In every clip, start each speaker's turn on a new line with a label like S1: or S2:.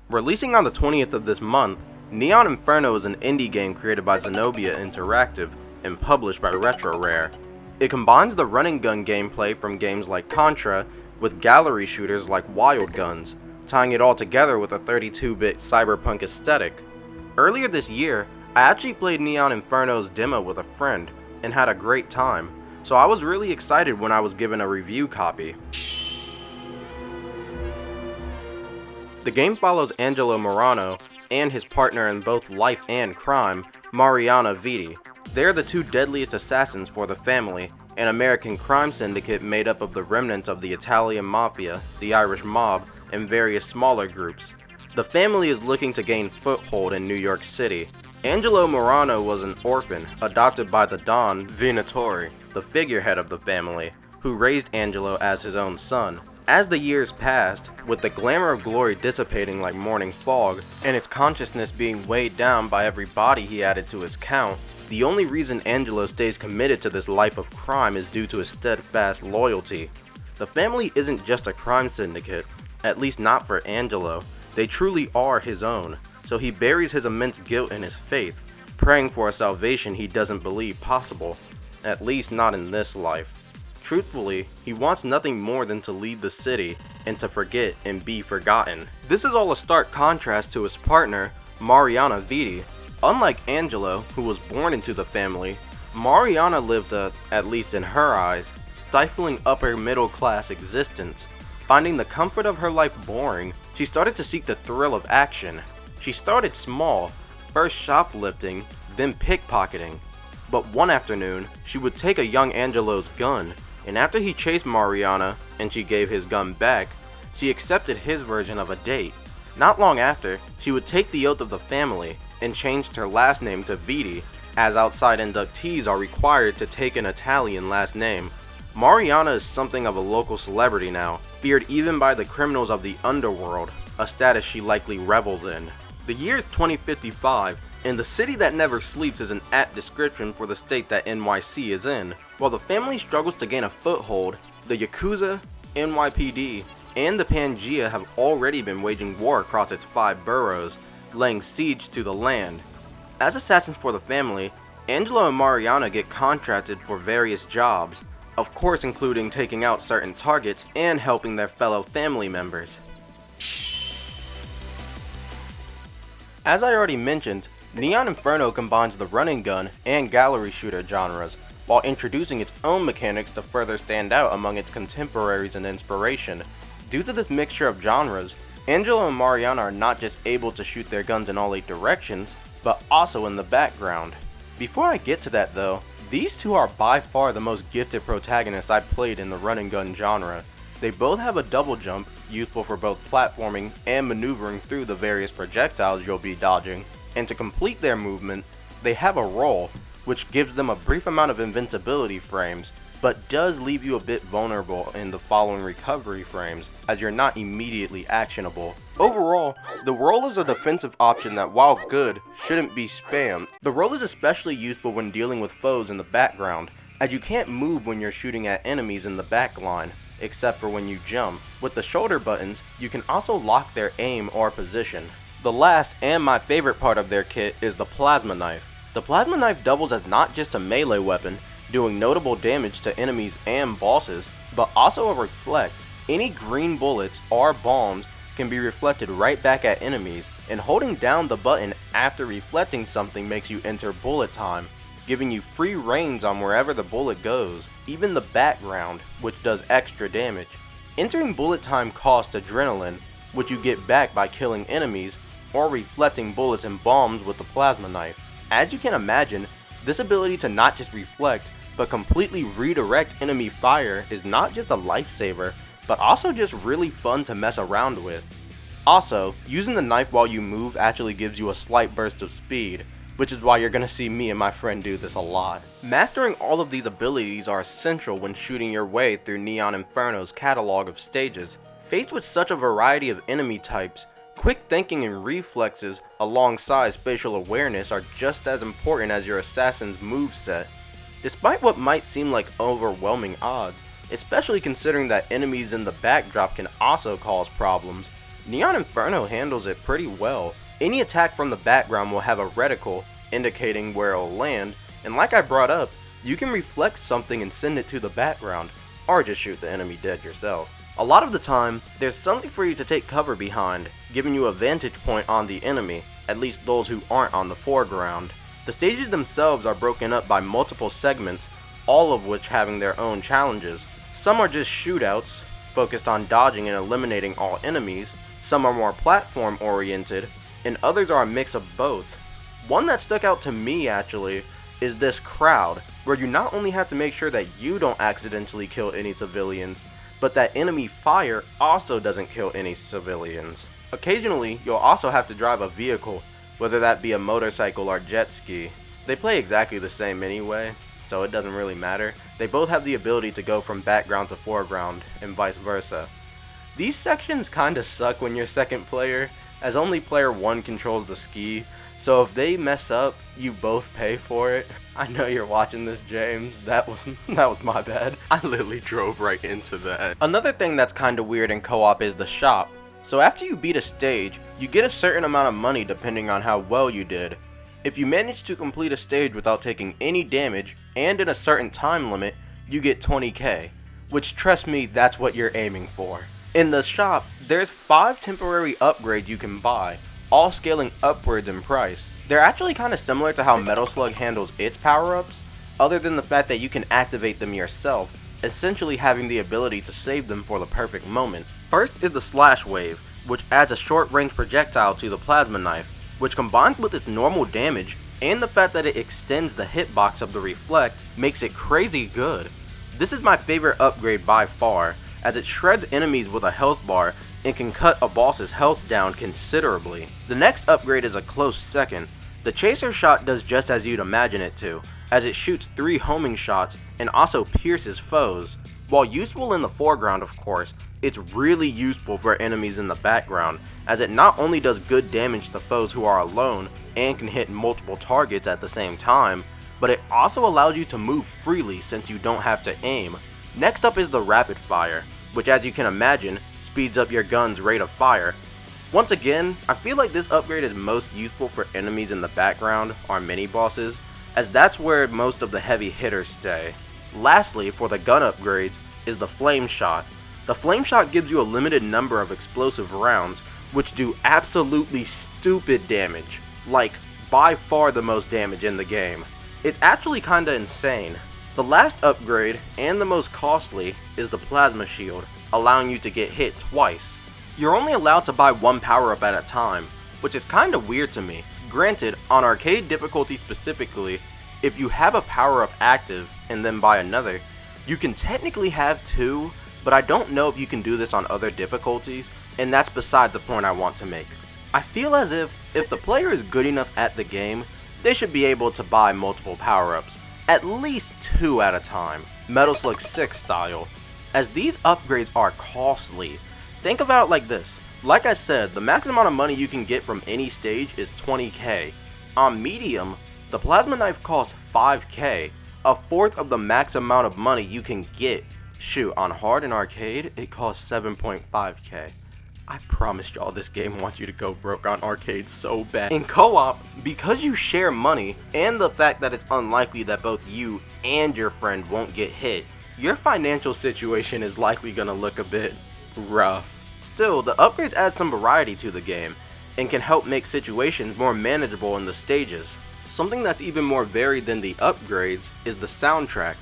S1: Releasing on the 20th of this month, Neon Inferno is an indie game created by Zenobia Interactive and published by Retroware. It combines the run-and-gun gameplay from games like Contra with gallery shooters like Wild Guns, tying it all together with a 32-bit cyberpunk aesthetic. Earlier this year, I actually played Neon Inferno's demo with a friend and had a great time, so I was really excited when I was given a review copy. The game follows Angelo Morano and his partner in both life and crime, Mariana Vitti. They are the two deadliest assassins for the family, an American crime syndicate made up of the remnants of the Italian Mafia, the Irish Mob, and various smaller groups. The family is looking to gain foothold in New York City. Angelo Morano was an orphan, adopted by the Don Venatori, the figurehead of the family, who raised Angelo as his own son. As the years passed, with the glamour of glory dissipating like morning fog, and its consciousness being weighed down by every body he added to his count, the only reason Angelo stays committed to this life of crime is due to his steadfast loyalty. The family isn't just a crime syndicate, at least not for Angelo. They truly are his own, so he buries his immense guilt in his faith, praying for a salvation he doesn't believe possible, at least not in this life. Truthfully, he wants nothing more than to leave the city and to forget and be forgotten. This is all a stark contrast to his partner, Mariana Vitti. Unlike Angelo, who was born into the family, Mariana lived a, at least in her eyes, stifling upper middle class existence. Finding the comfort of her life boring, she started to seek the thrill of action. She started small, first shoplifting, then pickpocketing. But one afternoon, she would take a young Angelo's gun, and after he chased Mariana and she gave his gun back, she accepted his version of a date. Not long after, she would take the oath of the family and changed her last name to Vitti, as outside inductees are required to take an Italian last name. Mariana is something of a local celebrity now, feared even by the criminals of the underworld, a status she likely revels in. The year is 2055, and the city that never sleeps is an apt description for the state that NYC is in. While the family struggles to gain a foothold, the Yakuza, NYPD, and the Pangea have already been waging war across its 5 boroughs, laying siege to the land. As assassins for the family, Angelo and Mariana get contracted for various jobs, of course including taking out certain targets and helping their fellow family members. As I already mentioned, Neon Inferno combines the run-and-gun and gallery shooter genres, while introducing its own mechanics to further stand out among its contemporaries and inspiration. Due to this mixture of genres, Angelo and Mariana are not just able to shoot their guns in all 8 directions, but also in the background. Before I get to that though, these two are by far the most gifted protagonists I've played in the run-and-gun genre. They both have a double jump, useful for both platforming and maneuvering through the various projectiles you'll be dodging, and to complete their movement, they have a roll, which gives them a brief amount of invincibility frames, but does leave you a bit vulnerable in the following recovery frames, as you're not immediately actionable. Overall, the roll is a defensive option that, while good, shouldn't be spammed. The roll is especially useful when dealing with foes in the background, as you can't move when you're shooting at enemies in the back line, except for when you jump. With the shoulder buttons, you can also lock their aim or position. The last and my favorite part of their kit is the plasma knife. The plasma knife doubles as not just a melee weapon, doing notable damage to enemies and bosses, but also a reflect. Any green bullets or bombs can be reflected right back at enemies, and holding down the button after reflecting something makes you enter bullet time, giving you free reins on wherever the bullet goes, even the background, which does extra damage. Entering bullet time costs adrenaline, which you get back by killing enemies or reflecting bullets and bombs with the plasma knife. As you can imagine, this ability to not just reflect, but completely redirect enemy fire is not just a lifesaver, but also just really fun to mess around with. Also, using the knife while you move actually gives you a slight burst of speed, which is why you're gonna see me and my friend do this a lot. Mastering all of these abilities are essential when shooting your way through Neon Inferno's catalog of stages. Faced with such a variety of enemy types, quick thinking and reflexes alongside spatial awareness are just as important as your assassin's moveset. Despite what might seem like overwhelming odds, especially considering that enemies in the backdrop can also cause problems, Neon Inferno handles it pretty well. Any attack from the background will have a reticle indicating where it'll land, and like I brought up, you can reflect something and send it to the background, or just shoot the enemy dead yourself. A lot of the time, there's something for you to take cover behind, giving you a vantage point on the enemy, at least those who aren't on the foreground. The stages themselves are broken up by multiple segments, all of which having their own challenges. Some are just shootouts, focused on dodging and eliminating all enemies, some are more platform oriented, and others are a mix of both. One that stuck out to me actually is this crowd, where you not only have to make sure that you don't accidentally kill any civilians, but that enemy fire also doesn't kill any civilians. Occasionally, you'll also have to drive a vehicle, whether that be a motorcycle or jet ski. They play exactly the same anyway, so it doesn't really matter. They both have the ability to go from background to foreground, and vice versa. These sections kinda suck when you're second player, as only player 1 controls the ski, so if they mess up, you both pay for it. I know you're watching this, James. That was my bad. I literally drove right into that. Another thing that's kinda weird in co-op is the shop. So after you beat a stage, you get a certain amount of money depending on how well you did. If you manage to complete a stage without taking any damage, and in a certain time limit, you get 20k, which trust me, that's what you're aiming for. In the shop, there's 5 temporary upgrades you can buy, all scaling upwards in price. They're actually kinda similar to how Metal Slug handles its power-ups, other than the fact that you can activate them yourself, essentially having the ability to save them for the perfect moment. First is the Slash Wave, which adds a short-range projectile to the plasma knife, which combined with its normal damage and the fact that it extends the hitbox of the Reflect makes it crazy good. This is my favorite upgrade by far, as it shreds enemies with a health bar and can cut a boss's health down considerably. The next upgrade is a close second. The Chaser Shot does just as you'd imagine it to, as it shoots 3 homing shots and also pierces foes. While useful in the foreground of course, it's really useful for enemies in the background, as it not only does good damage to foes who are alone and can hit multiple targets at the same time, but it also allows you to move freely since you don't have to aim. Next up is the Rapid Fire, which as you can imagine, speeds up your gun's rate of fire. Once again, I feel like this upgrade is most useful for enemies in the background or mini-bosses, as that's where most of the heavy hitters stay. Lastly, for the gun upgrades, is the Flame Shot. The Flame Shot gives you a limited number of explosive rounds, which do absolutely stupid damage, like by far the most damage in the game. It's actually kinda insane. The last upgrade, and the most costly, is the Plasma Shield, allowing you to get hit twice. You're only allowed to buy one power-up at a time, which is kinda weird to me. Granted, on arcade difficulty specifically, if you have a power-up active and then buy another, you can technically have 2, but I don't know if you can do this on other difficulties, and that's beside the point I want to make. I feel as if the player is good enough at the game, they should be able to buy multiple power-ups, at least 2 at a time, Metal Slug 6 style, as these upgrades are costly. Think about it like this. Like I said, the max amount of money you can get from any stage is 20k. On medium, the plasma knife costs 5k, a fourth of the max amount of money you can get. Shoot, on hard and arcade, it costs 7.5k. I promise y'all this game wants you to go broke on arcade so bad. In co-op, because you share money, and the fact that it's unlikely that both you and your friend won't get hit, your financial situation is likely gonna look a bit rough. Still, the upgrades add some variety to the game, and can help make situations more manageable in the stages. Something that's even more varied than the upgrades is the soundtrack.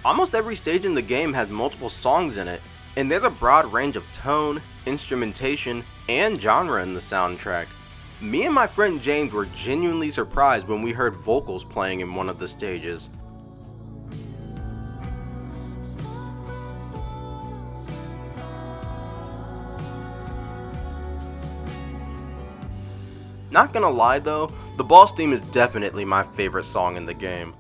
S1: Almost every stage in the game has multiple songs in it, and there's a broad range of tone, instrumentation, and genre in the soundtrack. Me and my friend James were genuinely surprised when we heard vocals playing in one of the stages. Not gonna lie though, the boss theme is definitely my favorite song in the game.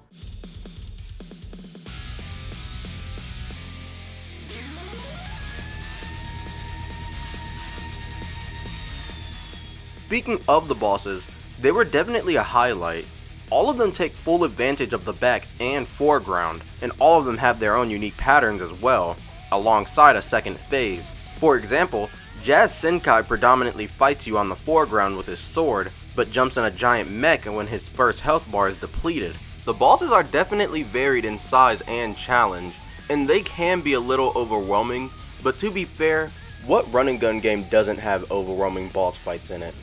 S1: Speaking of the bosses, they were definitely a highlight. All of them take full advantage of the back and foreground, and all of them have their own unique patterns as well, alongside a second phase. For example, Jazz Senkai predominantly fights you on the foreground with his sword, but jumps in a giant mech when his first health bar is depleted. The bosses are definitely varied in size and challenge, and they can be a little overwhelming, but to be fair, what run and gun game doesn't have overwhelming boss fights in it?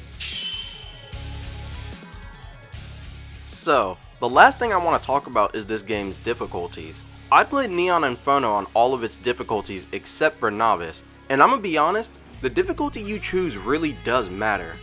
S1: So, the last thing I want to talk about is this game's difficulties. I played Neon Inferno on all of its difficulties except for Novice, and I'm gonna be honest, the difficulty you choose really does matter.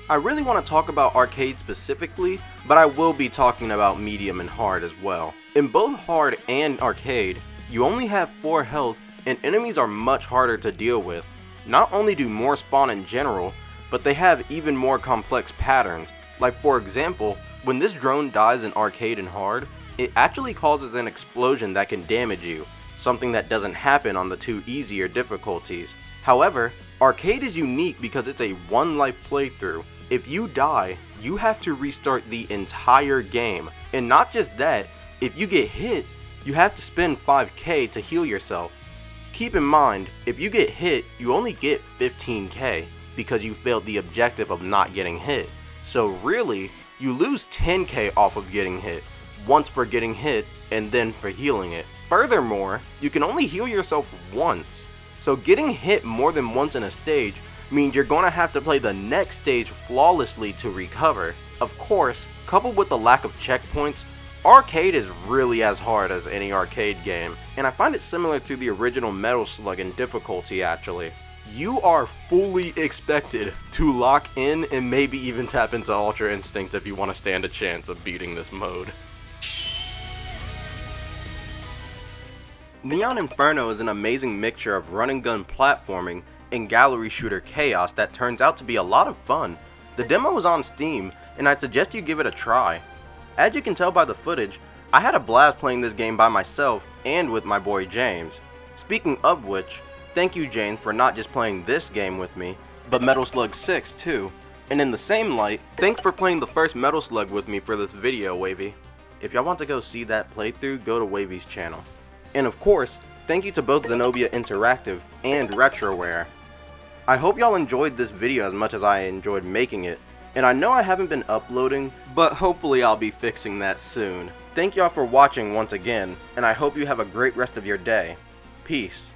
S1: I really want to talk about Arcade specifically, but I will be talking about Medium and Hard as well. In both Hard and Arcade, you only have 4 health and enemies are much harder to deal with. Not only do more spawn in general, but they have even more complex patterns. Like for example, when this drone dies in Arcade and Hard, it actually causes an explosion that can damage you, something that doesn't happen on the 2 easier difficulties. However, Arcade is unique because it's a 1 life playthrough. If you die, you have to restart the entire game, and not just that, if you get hit, you have to spend 5k to heal yourself. Keep in mind, if you get hit, you only get 15k because you failed the objective of not getting hit. So really, you lose 10k off of getting hit, once for getting hit and then for healing it. Furthermore, you can only heal yourself once, so getting hit more than once in a stage means you're going to have to play the next stage flawlessly to recover. Of course, coupled with the lack of checkpoints, Arcade is really as hard as any arcade game, and I find it similar to the original Metal Slug in difficulty actually. You are fully expected to lock in and maybe even tap into Ultra Instinct if you want to stand a chance of beating this mode. Neon Inferno is an amazing mixture of run and gun platforming and gallery shooter chaos that turns out to be a lot of fun. The demo is on Steam, and I'd suggest you give it a try. As you can tell by the footage, I had a blast playing this game by myself and with my boy James. Speaking of which, thank you James for not just playing this game with me, but Metal Slug 6 too. And in the same light, thanks for playing the first Metal Slug with me for this video, Wavy. If y'all want to go see that playthrough, go to Wavy's channel. And of course, thank you to both Zenobia Interactive and Retroware. I hope y'all enjoyed this video as much as I enjoyed making it, and I know I haven't been uploading, but hopefully I'll be fixing that soon. Thank y'all for watching once again, and I hope you have a great rest of your day. Peace.